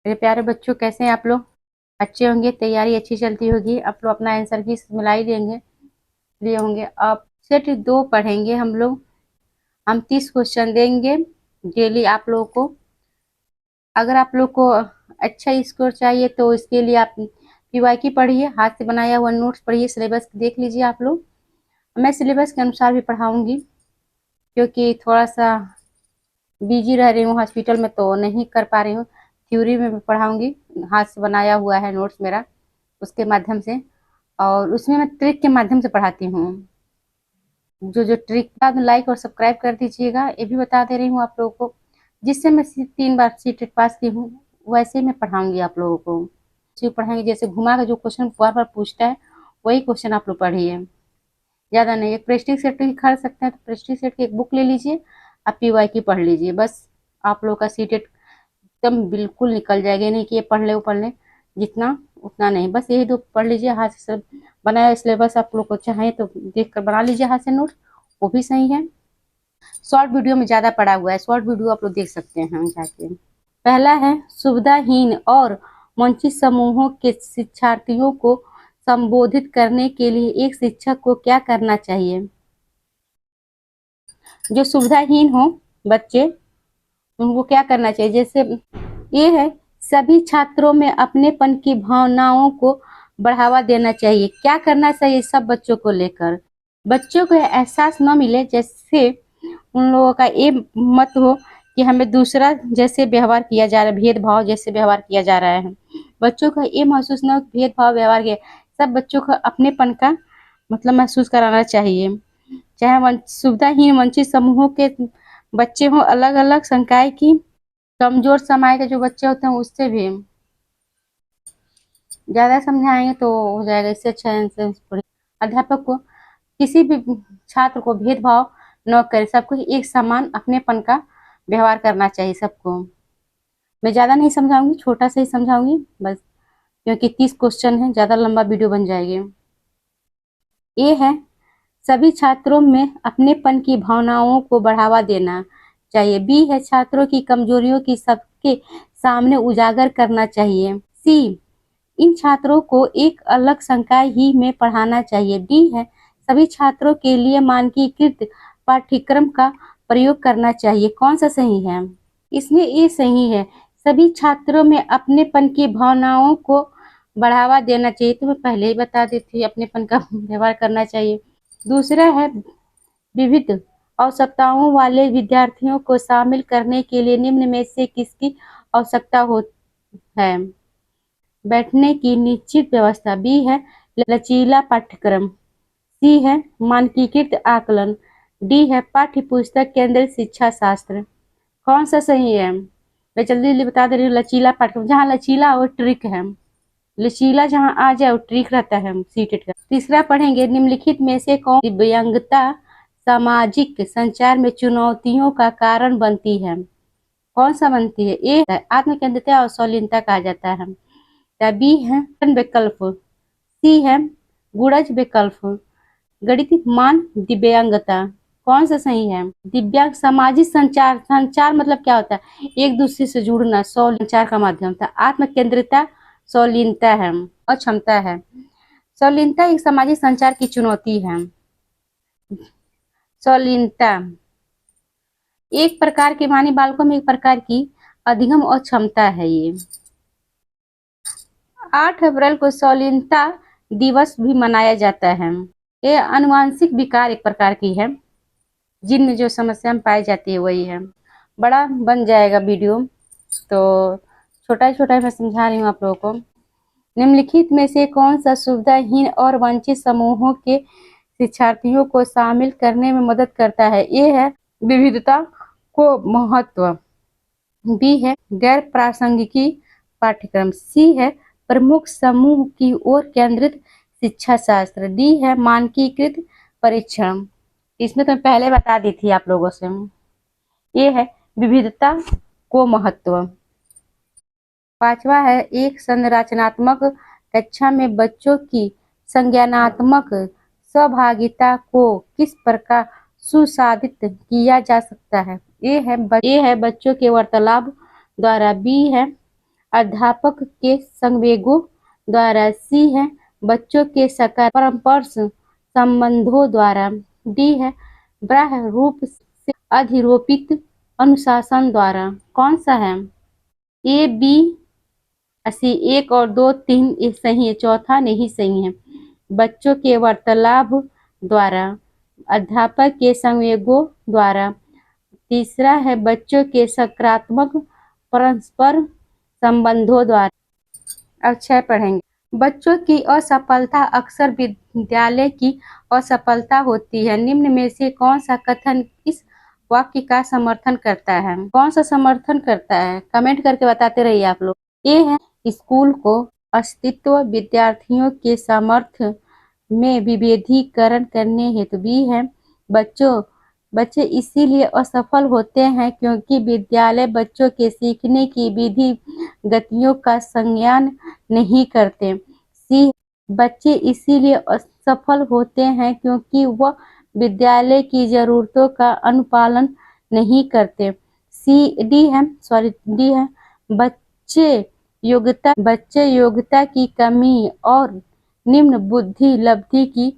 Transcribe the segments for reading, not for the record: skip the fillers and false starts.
मेरे प्यारे बच्चों, कैसे हैं आप लोग? अच्छे होंगे, तैयारी अच्छी चलती होगी। आप लोग अपना आंसर की मिला ही देंगे, लिए होंगे। अब सेट 2 पढ़ेंगे हम लोग। हम 30 क्वेश्चन देंगे डेली आप लोगों को। अगर आप लोग को अच्छा स्कोर चाहिए तो इसके लिए आप पीवाईक्यू पढ़िए, हाथ से बनाया हुआ नोट्स पढ़िए, सिलेबस देख लीजिए आप लोग। मैं सिलेबस के अनुसार भी पढ़ाऊंगी, क्योंकि थोड़ा सा बिजी रह रही हूँ हॉस्पिटल में, तो नहीं कर पा रही हूँ। थ्योरी में भी पढ़ाऊंगी, हाथ से बनाया हुआ है नोट्स मेरा, उसके माध्यम से। और उसमें मैं ट्रिक के माध्यम से पढ़ाती हूँ। जो ट्रिक का लाइक और सब्सक्राइब कर दीजिएगा, ये भी बता दे रही हूँ आप लोगों को। जिससे मैं 3 बार सीटेट पास की हूँ, वैसे मैं पढ़ाऊंगी आप लोगों को। पढ़ाएंगे जैसे घुमा का जो क्वेश्चन बार बार पूछता है, वही क्वेश्चन आप लोग पढ़िए, ज्यादा नहीं। एक प्रेस्टीज सेट की खरीद सकते हैं तो प्रेस्टीज सेट की एक बुक ले लीजिए, आप पीवाईक्यू पढ़ लीजिए, बस आप लोग का सीटेट एकदम बिल्कुल निकल जाएगा। नहीं कि ये पढ़ ले वो पढ़ ले, जितना उतना नहीं, बस यही 2 पढ़ लीजिए। हाथ से सब बनाया सिलेबस आप लोग को चाहे तो देख कर बना लीजिए हाथ से नोट, वो भी सही है। शॉर्ट वीडियो में ज्यादा पड़ा हुआ है, शॉर्ट वीडियो आप लोग देख सकते हैं जाके। पहला है, सुविधाहीन और वंचित समूहों के शिक्षार्थियों को संबोधित करने के लिए एक शिक्षक को क्या करना चाहिए? जो सुविधाहीन हो बच्चे, उनको क्या करना चाहिए? जैसे ये है, सभी छात्रों में अपनेपन की भावनाओं को बढ़ावा देना चाहिए। क्या करना चाहिए सब बच्चों को लेकर? बच्चों को एहसास न मिले जैसे उन लोगों का ये मत हो कि हमें दूसरा जैसे व्यवहार किया जा रहा है, भेदभाव जैसे व्यवहार किया जा रहा है। बच्चों को ये महसूस न हो कि भेदभाव व्यवहार किया। सब बच्चों को अपनेपन का मतलब महसूस कराना चाहिए। चाहे सुविधाहीन वंचित समूहों के बच्चे हों, अलग अलग संकाय की कमजोर समाज के जो बच्चे होते हैं, उससे भी ज्यादा समझाएंगे तो हो जाएगा। इससे अच्छा अध्यापक को किसी भी छात्र को भेदभाव न करे, सबको एक समान अपनेपन का व्यवहार करना चाहिए सबको। मैं ज्यादा नहीं समझाऊंगी, छोटा सा ही समझाऊंगी बस, क्योंकि 30 क्वेश्चन है, ज्यादा लंबा वीडियो बन जाएगी। ये है, सभी छात्रों में अपनेपन की भावनाओं को बढ़ावा देना चाहिए। बी है, छात्रों की कमजोरियों की सबके सामने उजागर करना चाहिए। सी, इन छात्रों को एक अलग संकाय ही में पढ़ाना चाहिए। डी है, सभी छात्रों के लिए मानकीकृत पाठ्यक्रम का प्रयोग करना चाहिए। कौन सा सही है? इसमें ये सही है, सभी छात्रों में अपनेपन की भावनाओं को बढ़ावा देना चाहिए। तो मैं पहले ही बता देती, अपनेपन का व्यवहार करना चाहिए। दूसरा है, विविध आवश्यकताओं वाले विद्यार्थियों को शामिल करने के लिए निम्न में से किसकी आवश्यकता हो है? बैठने की निश्चित व्यवस्था। बी है, लचीला पाठ्यक्रम। सी है, मानकीकृत आकलन। डी है, पाठ्य पुस्तक केंद्रित शिक्षा शास्त्र। कौन सा सही है? मैं जल्दी जल्दी बता दे रही हूँ। लचीला पाठ्यक्रम, जहाँ लचीला वो ट्रिक है, लचीला जहाँ आ जाए वो ट्रिक रहता है सीटेट का। तीसरा पढ़ेंगे, निम्नलिखित में से कौन दिव्यांगता सामाजिक संचार में चुनौतियों का कारण बनती है? कौन सा बनती है? ए आत्मकेंद्रिता और सौलीनता कहा जाता है। बी है विकल्प। सी है गुणज विकल्प। गणित मान दिव्यांगता। कौन सा सही है? दिव्यांग सामाजिक संचार, संचार मतलब क्या होता है? एक दूसरे से जुड़ना, संचार का माध्यम था। आत्मकेंद्रिता सौलीनता है और क्षमता है। सौलीनता एक सामाजिक संचार की चुनौती है। सौलीनता एक प्रकार के मानी बालकों में एक प्रकार की अधिगम और क्षमता है। ये 8 अप्रैल को सौलीनता दिवस भी मनाया जाता है। ये आनुवांशिक विकार एक प्रकार की है, जिनमें जो समस्या पाई जाती है वही है। बड़ा बन जाएगा वीडियो, तो छोटा छोटा मैं समझा रही हूँ आप लोगों को। निम्नलिखित में से कौन सा सुविधाहीन और वंचित समूहों के शिक्षार्थियों को शामिल करने में मदद करता है? ये है विविधता को महत्व। बी है गैर प्रासंगिकी पाठ्यक्रम। सी है प्रमुख समूह की ओर केंद्रित शिक्षा शास्त्र। डी है मानकीकृत परीक्षण। इसमें तो मैं पहले बता दी थी आप लोगों से। ये है विविधता को महत्व। पांचवा है, एक संरचनात्मक कक्षा में बच्चों की संज्ञानात्मक सहभागिता को किस प्रकार सुसाधित किया जा सकता है? ये है बच्चों के वार्तालाप द्वारा। बी है अध्यापक के संवेगों द्वारा। सी है बच्चों के परस्पर संबंधों द्वारा। डी है बाह्य रूप से अधिरोपित अनुशासन द्वारा। कौन सा है? ए, बी, सी। एक और दो तीन ये सही है, चौथा नहीं सही है। बच्चों के वार्तालाप द्वारा, अध्यापक के संवेगों द्वारा, तीसरा है बच्चों के सकारात्मक परस्पर संबंधों द्वारा। अब 6 पढ़ेंगे। बच्चों की असफलता अक्सर विद्यालय की असफलता होती है। निम्न में से कौन सा कथन इस वाक्य का समर्थन करता है? कौन सा समर्थन करता है? कमेंट करके बताते रहिए आप लोग। ये है स्कूल को अस्तित्व विद्यार्थियों के सामर्थ्य में विभेदीकरण करने हेतु। बी है बच्चे इसीलिए असफल होते हैं क्योंकि विद्यालय बच्चों के सीखने की विधि गतियों का संज्ञान नहीं करते। सी बच्चे इसीलिए असफल होते हैं क्योंकि वह विद्यालय की जरूरतों का अनुपालन नहीं करते। डी है बच्चे योग्यता की कमी और निम्न बुद्धि लब्धि की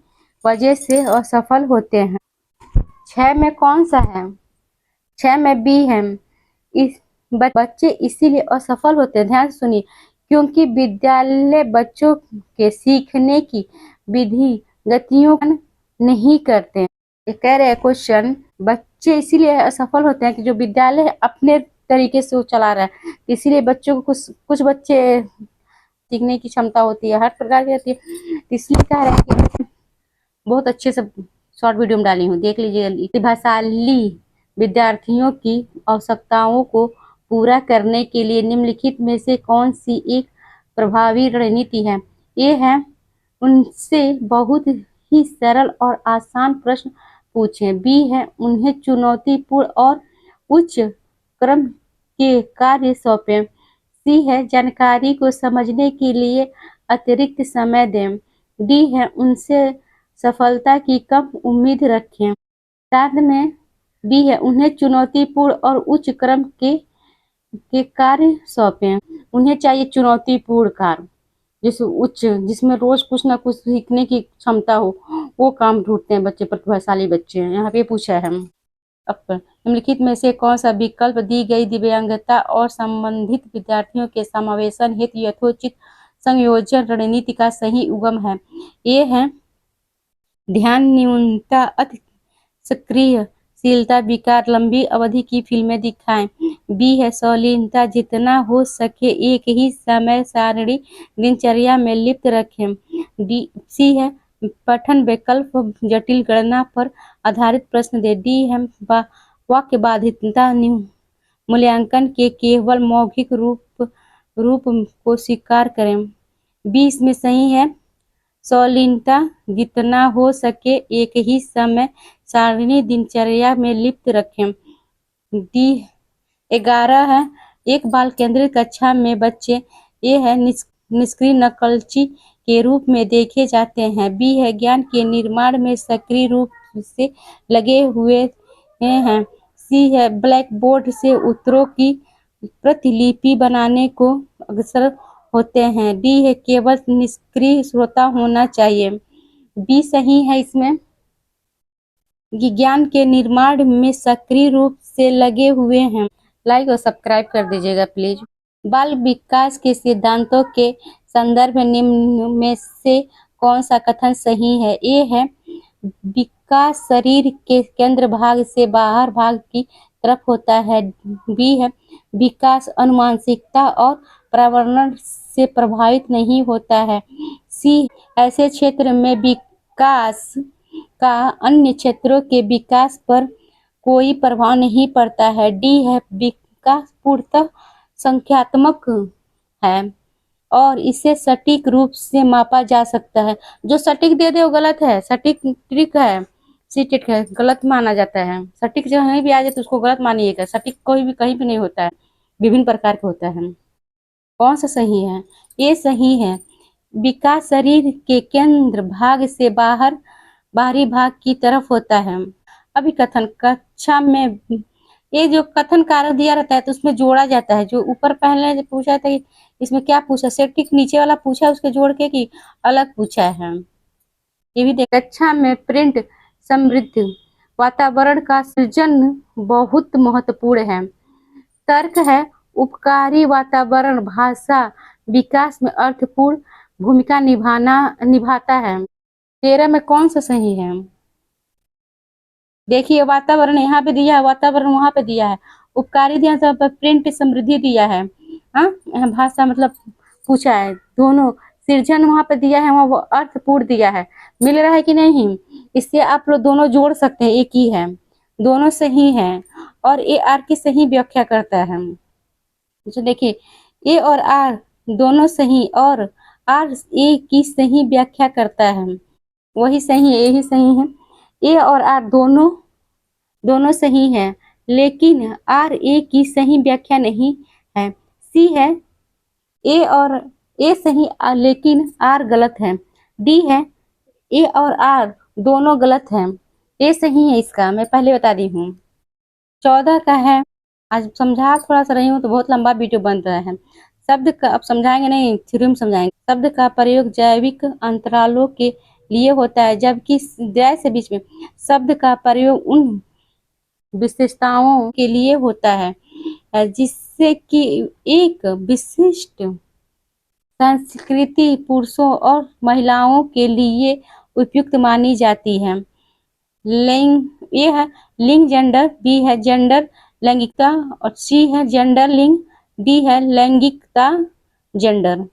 वजह से असफल होते हैं। 6 में कौन सा है? 6 में बी है। बच्चे इसीलिए असफल होते हैं, ध्यान से सुनिए, क्योंकि विद्यालय बच्चों के सीखने की विधि गतियों का नहीं करते। ये कह रहे हैं क्वेश्चन, बच्चे इसीलिए असफल होते हैं कि जो विद्यालय अपने तरीके से वो चला रहा है, इसीलिए बच्चों को कुछ बच्चे सीखने की क्षमता होती है, हर प्रकार की होती है, इसलिए कह रहे हैं कि बहुत अच्छे से शॉर्ट वीडियो में डाली हूँ, देख लीजिए। प्रतिभाशाली विद्यार्थियों की आवश्यकताओं को पूरा करने के लिए निम्नलिखित में से कौन सी एक प्रभावी रणनीति है? ये है उनसे बहुत ही सरल और आसान प्रश्न पूछें। बी है उन्हें चुनौतीपूर्ण और उच्च क्रम के कार्य सौंपें। सी है जानकारी को समझने के लिए अतिरिक्त समय दें। डी है उनसे सफलता की कम उम्मीद रखें। साथ में बी है उन्हें चुनौतीपूर्ण और उच्च क्रम के कार्य सौंपें। उन्हें चाहिए चुनौतीपूर्ण कार्य, जिसमें रोज कुछ ना कुछ सीखने की क्षमता हो, वो काम ढूंढते हैं बच्चे, प्रतिभाशाली बच्चे हैं। यहाँ पे पूछा है। अब निम्नलिखित में से कौन सा विकल्प दी गई दिव्यांगता और संबंधित विद्यार्थियों के समावेशन हेतु यथोचित संयोजन रणनीति का सही उगम है? ये है ध्यान न्यूनता, अति सक्रियशीलता, विकार, लंबी अवधि की फिल्में दिखाएं। बी है संलीनता, जितना हो सके एक ही समय सारणी दिनचर्या में लिप्त रखें। सी है पठन विकल्प, जटिल गणना पर आधारित प्रश्न दे। डी है वाक्य बाधितता मूल्यांकन के केवल मौखिक रूप को स्वीकार करें। बी इसमें सही है संलीनता, जितना हो सके एक ही समय सारणी दिनचर्या में लिप्त रखें। डी 11 है एक बाल केंद्रित कक्षा में बच्चे ये है निष्क्रिय नकलची के रूप में देखे जाते हैं। बी है ज्ञान के निर्माण में सक्रिय रूप से लगे हुए हैं। सी है ब्लैक बोर्ड से उत्तरों की प्रतिलिपि बनाने को अग्रसर होते हैं। डी है केवल निष्क्रिय श्रोता होना चाहिए। बी सही है इसमें ज्ञान के निर्माण में सक्रिय रूप से लगे हुए हैं। लाइक और सब्सक्राइब कर दीजिएगा प्लीज। बाल विकास के सिद्धांतों के संदर्भ में निम्न में से कौन सा कथन सही है? ए है विकास शरीर के केंद्र भाग से बाहर भाग की तरफ होता है। बी है विकास अनुमानसिकता और पर्यावरण से प्रभावित नहीं होता है। सी ऐसे क्षेत्र में विकास का अन्य क्षेत्रों के विकास पर कोई प्रभाव नहीं पड़ता है। डी है विकास पूर्णतः संख्यात्मक है और इसे सटीक रूप से मापा जा सकता है। जो सटीक दे दे वो गलत है, सटीक ट्रिक है, सीटेट है, गलत माना जाता है। सटीक जो कहीं भी आ जाए तो उसको गलत मानिएगा। सटीक कोई भी कहीं भी नहीं होता है, विभिन्न प्रकार के होता है। कौन सा सही है? ये सही है विकास शरीर के केंद्र भाग से बाहरी भाग की तरफ होता है। अभिकथन कक्षा में ये जो कथन कारक दिया रहता है तो उसमें जोड़ा जाता है। जो ऊपर पहले जो पूछा था कि इसमें क्या पूछा, सिर्फ ठीक नीचे वाला पूछा उसके जोड़ के कि अलग पूछा है। ये भी देख, कक्षा में प्रिंट समृद्ध वातावरण का सृजन बहुत महत्वपूर्ण है। तर्क है, उपकारी वातावरण भाषा विकास में अर्थपूर्ण भूमिका निभाता है। 13 में कौन सा सही है? देखिए, वातावरण यहाँ पे दिया है, वातावरण वहां पे दिया है, उपकारी दिया है, तो प्रिंट समृद्धि दिया है। हाँ, भाषा मतलब पूछा है दोनों। सृजन वहां पे दिया है, वहाँ वो अर्थपूर्ण दिया है। मिल रहा है कि नहीं? इससे आप लोग दोनों जोड़ सकते हैं, एक ही है, दोनों सही है और ए आर की सही व्याख्या करता है। तो देखिए, ए और आर दोनों सही और आर ए की सही व्याख्या करता है, वही सही है, यही सही है। ए और आर दोनों दोनों सही है, लेकिन आर ए की सही व्याख्या नहीं है। सी है, ए और ए सही लेकिन आर गलत है। डी है, ए और आर दोनों गलत हैं, ए सही है। इसका मैं पहले बता दी हूँ। 14 का है, आज समझा थोड़ा सा रही हूँ तो बहुत लंबा वीडियो बन रहा है। शब्द का अब समझाएंगे नहीं, थ्योरम समझाएंगे। शब्द का प्रयोग जैविक अंतरालों के लिए होता है, जबकि जय से बीच में शब्द का प्रयोग उन विशेषताओं के लिए होता है जिससे कि एक विशिष्ट संस्कृति पुरुषों और महिलाओं के लिए उपयुक्त मानी जाती है। लिंग, ये है लिंग जेंडर, बी है जेंडर लैंगिकता और सी है जेंडर लिंग, डी है लैंगिकता जेंडर।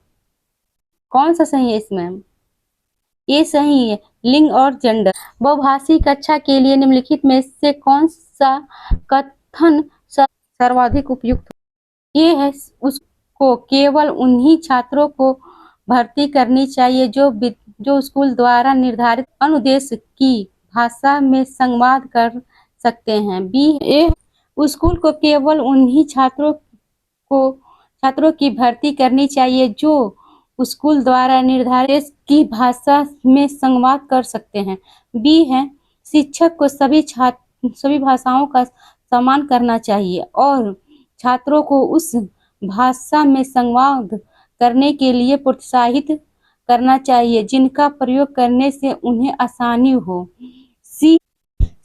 कौन सा सही है इसमें? ये सही है, लिंग और जेंडर। बहुभाषी कक्षा के लिए निम्नलिखित में से कौन सा कथन सर्वाधिक उपयुक्त? ये है, उसको केवल उन्हीं छात्रों को भर्ती करनी चाहिए जो स्कूल द्वारा निर्धारित अनुदेश की भाषा में संवाद कर सकते हैं। बी ए, स्कूल को केवल उन्हीं छात्रों की भर्ती करनी चाहिए जो स्कूल द्वारा निर्धारित की भाषा में संवाद कर सकते हैं। बी है, शिक्षक को सभी भाषाओं का सम्मान करना चाहिए और छात्रों को उस भाषा में संवाद करने के लिए प्रोत्साहित करना चाहिए जिनका प्रयोग करने से उन्हें आसानी हो। सी,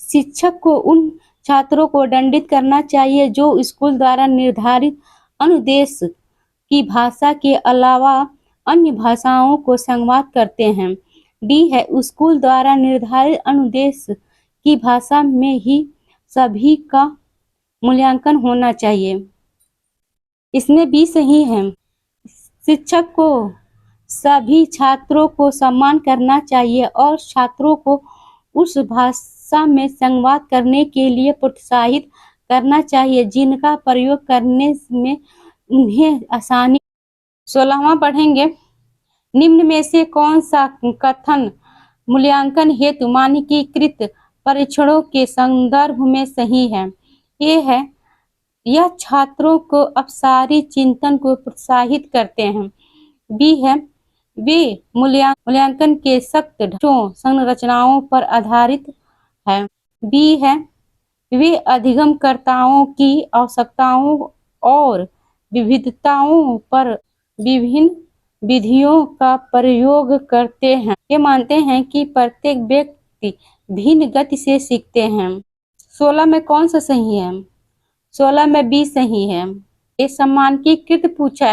शिक्षक को उन छात्रों को दंडित करना चाहिए जो स्कूल द्वारा निर्धारित अनुदेश की भाषा के अलावा अन्य भाषाओं को संवाद करते हैं। डी है, स्कूल द्वारा निर्धारित अनुदेश की भाषा में ही सभी का मूल्यांकन होना चाहिए। इसमें भी सही है, शिक्षक को सभी छात्रों को सम्मान करना चाहिए और छात्रों को उस भाषा में संवाद करने के लिए प्रोत्साहित करना चाहिए जिनका प्रयोग करने में उन्हें आसानी। 16वां पढ़ेंगे, निम्न में से कौन सा कथन मूल्यांकन हेतु मानकीकृत परीक्षणों के संदर्भ में सही है? ये है, यह छात्रों को अपसारी चिंतन को प्रोत्साहित करते हैं। बी है, वे मूल्यांकन के सख्त ढांचों संरचनाओं पर आधारित है। बी है, वे अधिगमकर्ताओं की आवश्यकताओं और विविधताओं पर विभिन्न विधियों का प्रयोग करते हैं। ये मानते हैं कि प्रत्येक व्यक्ति भिन्न गति से सीखते हैं। 16 में कौन सा सही है? 16 में बी सही है। ये सम्मानकीकृत पूछा है,